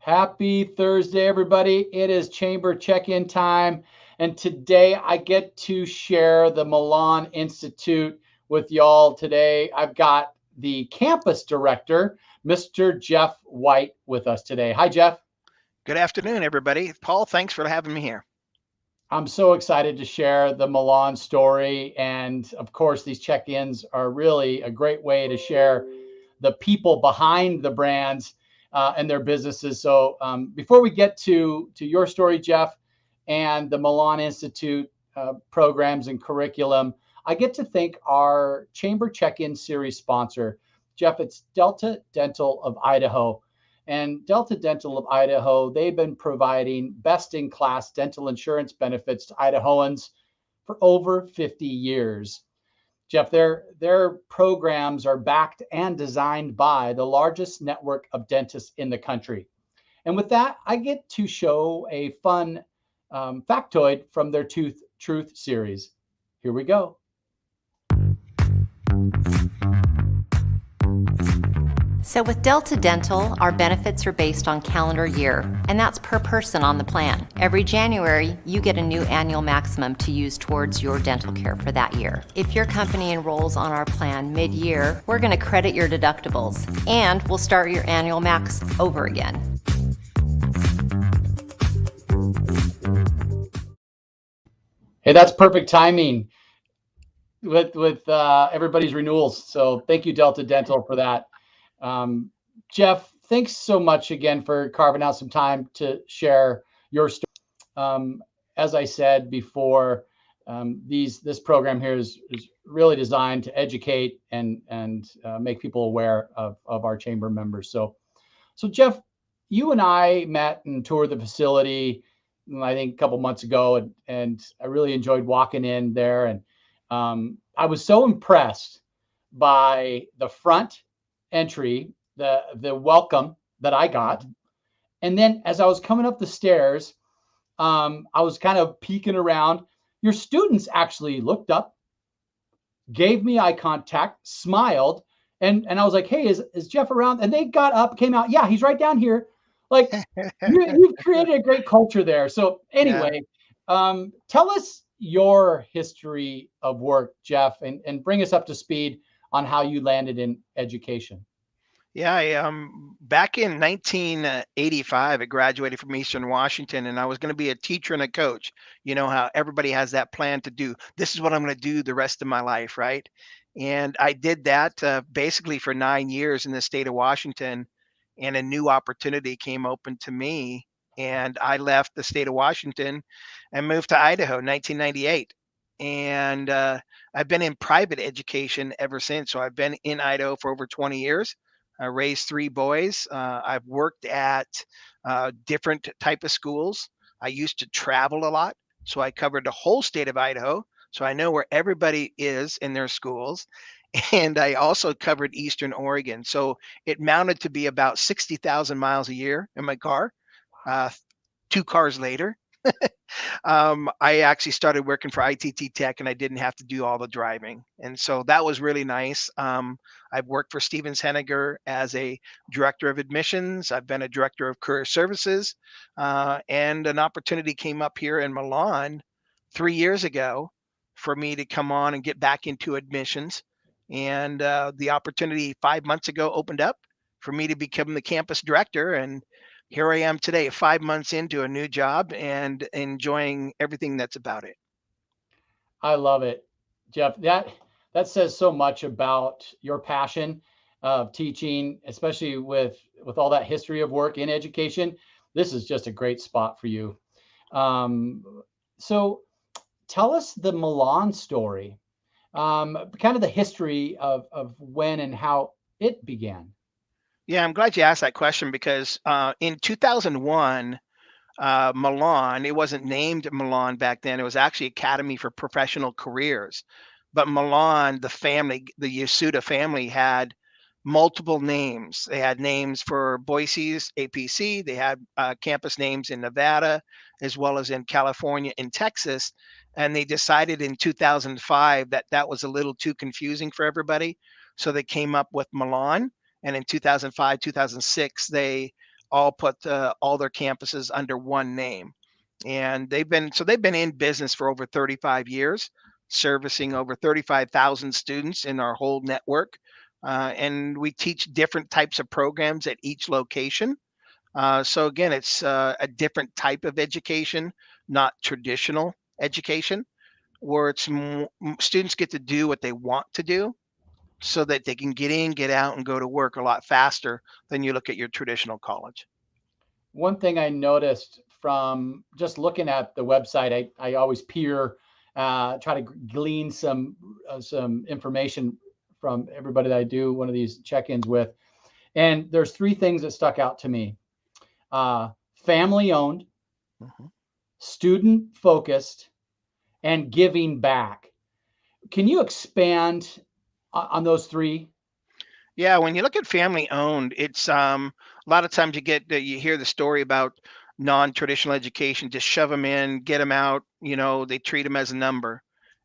Happy Thursday, everybody. It is chamber check-in time. And today I get to share the Milan Institute with y'all. Today I've got the campus director, Mr. Jeff White, with us today. Hi, Jeff. Good afternoon, everybody. Paul, thanks for having me here. I'm so excited to share the Milan story. And of course, these check-ins are really a great way to share the people behind the brands and their businesses. So before we get to your story, Jeff, and the Milan Institute programs and curriculum, I get to thank our Chamber Check-in Series sponsor, Jeff. It's Delta Dental of Idaho. And Delta Dental of Idaho, they've been providing best-in-class dental insurance benefits to Idahoans for over 50 years. Jeff, their programs are backed and designed by the largest network of dentists in the country. And with that, I get to show a fun factoid from their Tooth Truth series. Here we go. So with Delta Dental, our benefits are based on calendar year, and that's per person on the plan. Every January, you get a new annual maximum to use towards your dental care for that year. If your company enrolls on our plan mid-year, we're going to credit your deductibles, and we'll start your annual max over again. Hey, that's perfect timing with everybody's renewals. So thank you, Delta Dental, for that. Um, Jeff, thanks so much again for carving out some time to share your story. As I said before, this program here is really designed to educate and make people aware of our chamber members. So Jeff, you and I met and toured the facility, I think a couple months ago, and I really enjoyed walking in there. And I was so impressed by the front entry, the welcome that I got. And then as I was coming up the stairs, I was kind of peeking around. Your students actually looked up, gave me eye contact, smiled, and I was like, "Hey, is Jeff around?" And they got up, came out. Yeah, he's right down here. Like you've created a great culture there. So Yeah. anyway, tell us your history of work, Jeff, and bring us up to speed on how you landed in education. Yeah, back in 1985, I graduated from Eastern Washington, and I was going to be a teacher and a coach. You know how everybody has that plan to do. This is what I'm going to do the rest of my life, right? And I did that basically for 9 years in the state of Washington, and a new opportunity came open to me, and I left the state of Washington and moved to Idaho in 1998. And I've been in private education ever since. So I've been in Idaho for over 20 years. I raised three boys. I've worked at different type of schools. I used to travel a lot, so I covered the whole state of Idaho. So I know where everybody is in their schools. And I also covered Eastern Oregon. So it mounted to be about 60,000 miles a year in my car. Uh, 2 cars later, I actually started working for ITT Tech and I didn't have to do all the driving. And so that was really nice. I've worked for Stevens Henniger as a director of admissions. I've been a director of career services. And an opportunity came up here in Milan 3 years ago for me to come on and get back into admissions. And the opportunity 5 months ago opened up for me to become the campus director. And here I am today, 5 months into a new job and enjoying everything that's about it. I love it, Jeff. That says so much about your passion of teaching, especially with all that history of work in education. This is just a great spot for you. So tell us the Milan story, kind of the history of when and how it began. Yeah, I'm glad you asked that question because in 2001, Milan, it wasn't named Milan back then. It was actually Academy for Professional Careers. But Milan, the family, the Yasuda family had multiple names. They had names for Boise's APC. They had campus names in Nevada, as well as in California and Texas. And they decided in 2005 that that was a little too confusing for everybody. So they came up with Milan. And in 2005, 2006, they all put all their campuses under one name. And they've been in business for over 35 years, servicing over 35,000 students in our whole network. And we teach different types of programs at each location. So again, it's a different type of education, not traditional education, where students get to do what they want to do, so that they can get in, get out, and go to work a lot faster than you look at your traditional college. One thing I noticed from just looking at the website, I always try to glean some information from everybody that I do one of these check-ins with. And there's three things that stuck out to me. Family owned, student focused, and giving back. Can you expand on those three? Yeah, when you look at family owned, it's a lot of times you hear the story about non-traditional education, just shove them in, get them out, they treat them as a number.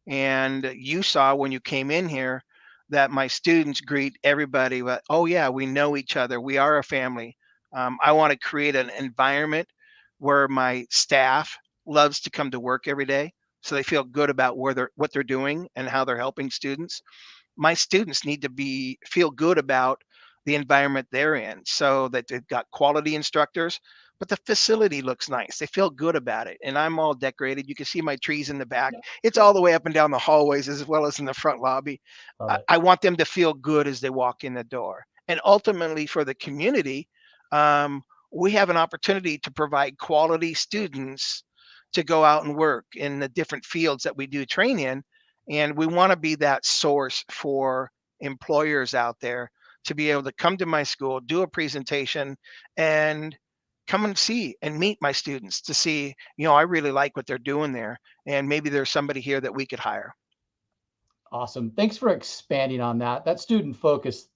And you saw when you came in here that my students greet everybody with, oh yeah, we know each other, we are a family. I want to create an environment where my staff loves to come to work every day, so they feel good about what they're doing and how they're helping students. My students need to feel good about the environment they're in, so that they've got quality instructors, but the facility looks nice. They feel good about it. And I'm all decorated. You can see my trees in the back. It's all the way up and down the hallways as well as in the front lobby. I want them to feel good as they walk in the door. And ultimately for the community, we have an opportunity to provide quality students to go out and work in the different fields that we do train in. And we want to be that source for employers out there to be able to come to my school, do a presentation, and come and see and meet my students to see, I really like what they're doing there. And maybe there's somebody here that we could hire. Awesome. Thanks for expanding on that. That student focus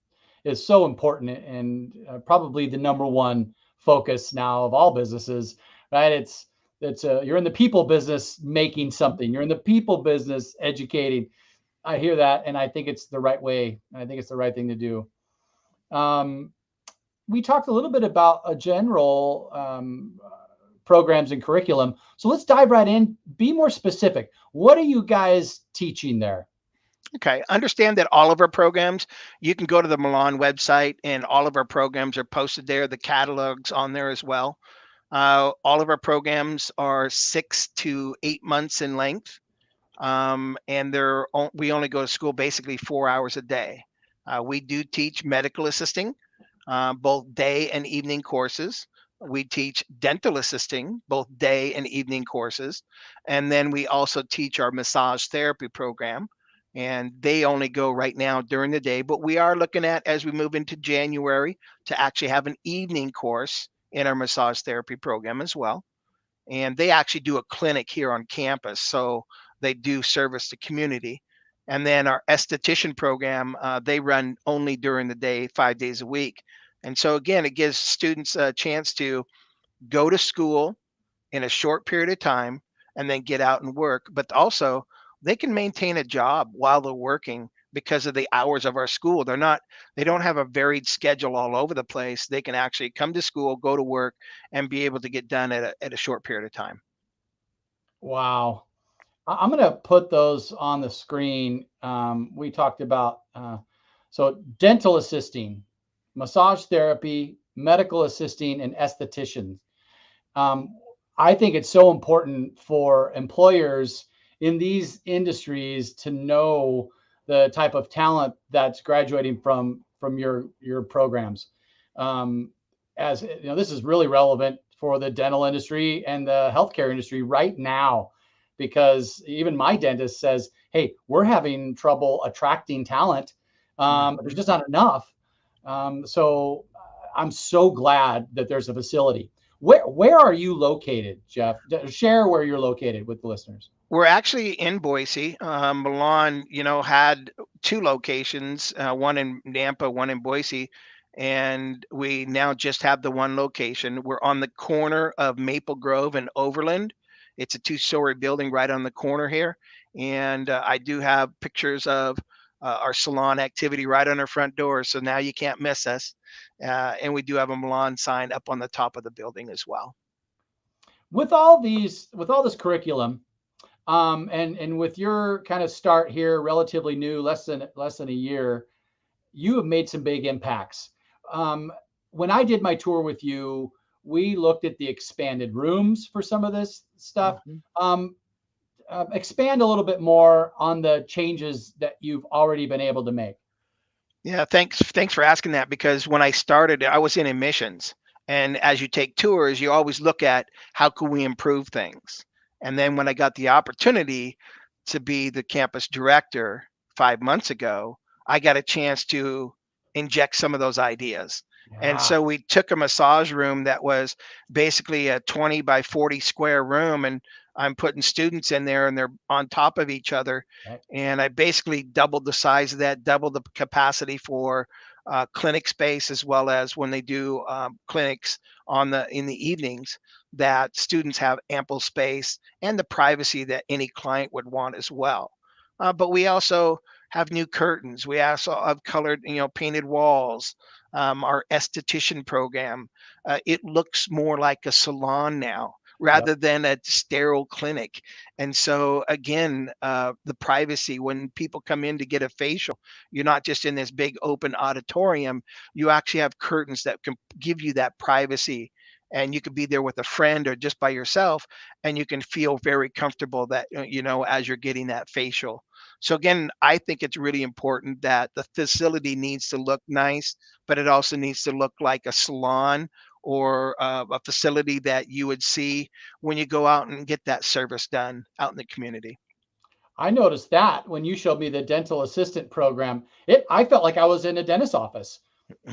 is so important, and probably the number one focus now of all businesses, right? It's you're in the people business making something. You're in the people business educating. I hear that, and I think it's the right way. I think it's the right thing to do. We talked a little bit about a general programs and curriculum. So let's dive right in. Be more specific. What are you guys teaching there? Okay. Understand that all of our programs, you can go to the Milan website and all of our programs are posted there. The catalog's on there as well. All of our programs are 6 to 8 months in length. And we only go to school basically 4 hours a day. We do teach medical assisting, both day and evening courses. We teach dental assisting, both day and evening courses. And then we also teach our massage therapy program. And they only go right now during the day. But we are looking at, as we move into January, to actually have an evening course in our massage therapy program as well. And they actually do a clinic here on campus. So they do service the community. And then our esthetician program, they run only during the day, 5 days a week. And so again, it gives students a chance to go to school in a short period of time and then get out and work. But also they can maintain a job while they're working because of the hours of our school. They don't have a varied schedule all over the place. They can actually come to school, go to work, and be able to get done at a short period of time. Wow. I'm going to put those on the screen. We talked about, so dental assisting, massage therapy, medical assisting, and estheticians. I think it's so important for employers in these industries to know the type of talent that's graduating from your programs. As you know, this is really relevant for the dental industry and the healthcare industry right now, because even my dentist says, "Hey, we're having trouble attracting talent. There's just not enough." So I'm so glad that there's a facility. Where are you located, Jeff? Share where you're located with the listeners. We're actually in Boise. Milan, had 2 locations, one in Nampa, one in Boise, and we now just have the one location. We're on the corner of Maple Grove and Overland. It's a 2-story building right on the corner here, and I do have pictures of our salon activity right on our front door. So now you can't miss us. And we do have a Milan sign up on the top of the building as well. With all this curriculum, and with your kind of start here, relatively new, less than a year, you have made some big impacts. When I did my tour with you, we looked at the expanded rooms for some of this stuff. Mhm. Expand a little bit more on the changes that you've already been able to make. Yeah, thanks for asking that, because when I started, I was in admissions. And as you take tours, you always look at how can we improve things. And then when I got the opportunity to be the campus director 5 months ago, I got a chance to inject some of those ideas. And Yeah. so we took a massage room that was basically a 20 by 40 square room, and I'm putting students in there and they're on top of each other, Okay. and I basically doubled the size of that, doubled the capacity for clinic space, as well as when they do clinics in the evenings, that students have ample space and the privacy that any client would want as well. But we also have new curtains. We also have colored, painted walls. Our esthetician program, it looks more like a salon now Yep. rather than a sterile clinic. And so again, the privacy, when people come in to get a facial, you're not just in this big open auditorium. You actually have curtains that can give you that privacy, and you could be there with a friend or just by yourself, and you can feel very comfortable that as you're getting that facial. So again, I think it's really important that the facility needs to look nice, but it also needs to look like a salon or a facility that you would see when you go out and get that service done out in the community. I noticed that when you showed me the dental assistant program, I felt like I was in a dentist's office.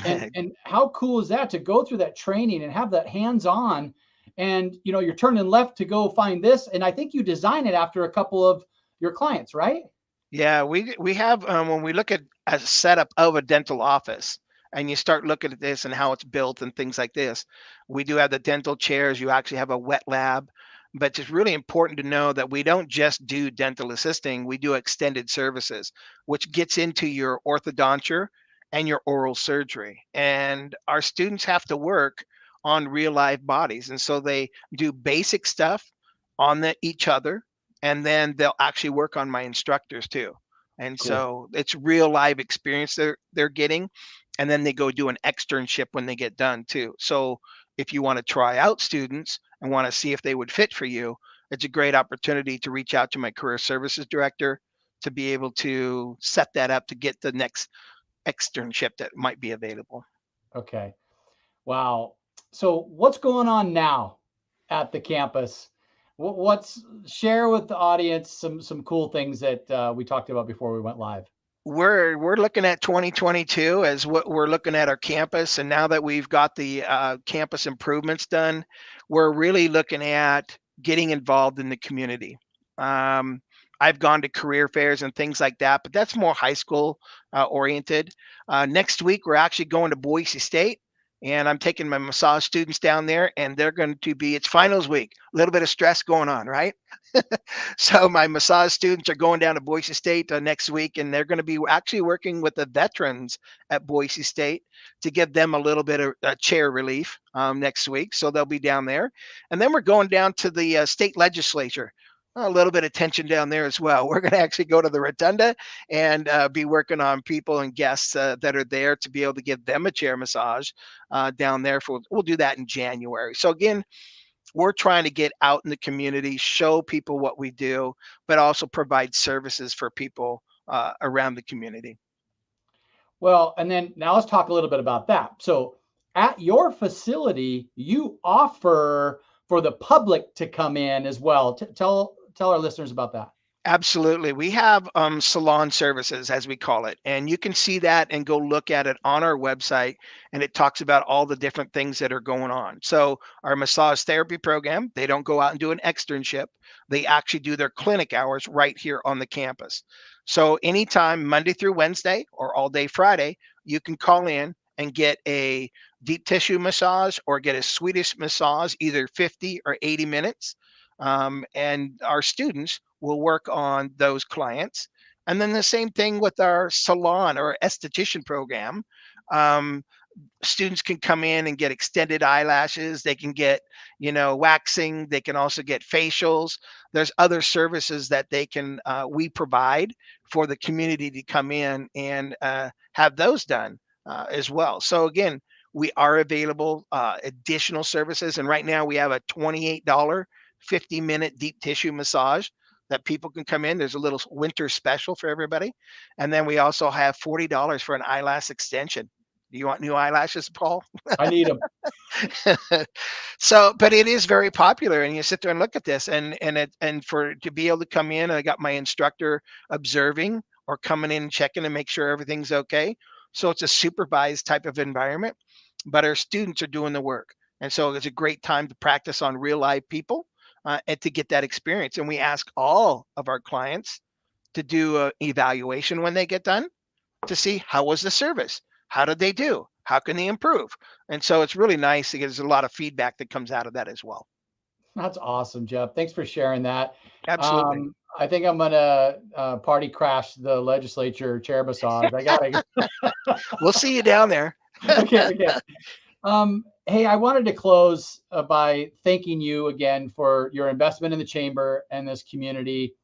And how cool is that to go through that training and have that hands-on, and you're turning left to go find this, and I think you design it after a couple of your clients, right? Yeah, we have when we look at a setup of a dental office, and you start looking at this and how it's built and things like this. We do have the dental chairs. You actually have a wet lab, but it's really important to know that we don't just do dental assisting. We do extended services, which gets into your orthodonture and your oral surgery. And our students have to work on real live bodies, and so they do basic stuff on each other, and then they'll actually work on my instructors too. And Cool. so it's real live experience they're getting, and then they go do an externship when they get done too. So if you want to try out students and want to see if they would fit for you, it's a great opportunity to reach out to my career services director to be able to set that up to get the next externship that might be available. Okay. Wow. So what's going on now at the campus? What's Share with the audience some cool things that we talked about before we went live. We're looking at 2022 as what we're looking at our campus, and now that we've got the campus improvements done, we're really looking at getting involved in the community. Um, I've gone to career fairs and things like that, but that's more high school oriented. Next week, we're actually going to Boise State, and I'm taking my massage students down there, and they're going to be, it's finals week, a little bit of stress going on, right? So my massage students are going down to Boise State next week, and they're going to be actually working with the veterans at Boise State to give them a little bit of chair relief next week. So they'll be down there, and then we're going down to the state legislature. A little bit of tension down there as well. We're going to actually go to the rotunda and be working on people and guests that are there to be able to give them a chair massage down there. We'll do that in January. So again, we're trying to get out in the community, show people what we do, but also provide services for people around the community. Well, and then now let's talk a little bit about that. So at your facility, you offer for the public to come in as well. Tell our listeners about that. Absolutely. We have salon services, as we call it. And you can see that and go look at it on our website. And it talks about all the different things that are going on. So, our massage therapy program, they don't go out and do an externship. They actually do their clinic hours right here on the campus. So, anytime, Monday through Wednesday or all day Friday, you can call in and get a deep tissue massage or get a Swedish massage, either 50 or 80 minutes. And our students will work on those clients. And then the same thing with our salon or esthetician program. Um, Students can come in and get extended eyelashes. They can get, waxing. They can also get facials. There's other services that we provide for the community to come in and have those done as well. So again, we are available additional services. And right now we have a $28 50-minute deep tissue massage that people can come in. There's a little winter special for everybody. And then we also have $40 for an eyelash extension. Do you want new eyelashes, Paul? I need them. So, but it is very popular, and you sit there and look at this, and for to be able to come in, I got my instructor observing or coming in and checking to make sure everything's okay. So it's a supervised type of environment, but our students are doing the work, and so it's a great time to practice on real live people and to get that experience. And we ask all of our clients to do an evaluation when they get done to see how was the service, how did they do, how can they improve. And so it's really nice because there's a lot of feedback that comes out of that as well. That's awesome, Jeff. Thanks for sharing that. Absolutely. I think I'm gonna party crash the legislature chair massage. I gotta. We'll see you down there. Okay. Hey, I wanted to close by thanking you again for your investment in the chamber and this community.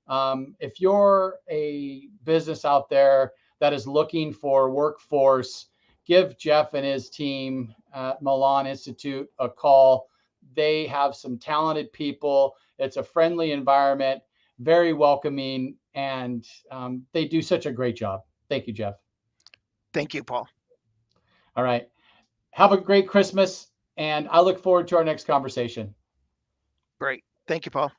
If you're a business out there that is looking for workforce, give Jeff and his team at Milan Institute a call. They have some talented people. It's a friendly environment, very welcoming, and they do such a great job. Thank you, Jeff. Thank you, Paul. All right. Have a great Christmas, and I look forward to our next conversation. Great. Thank you, Paul.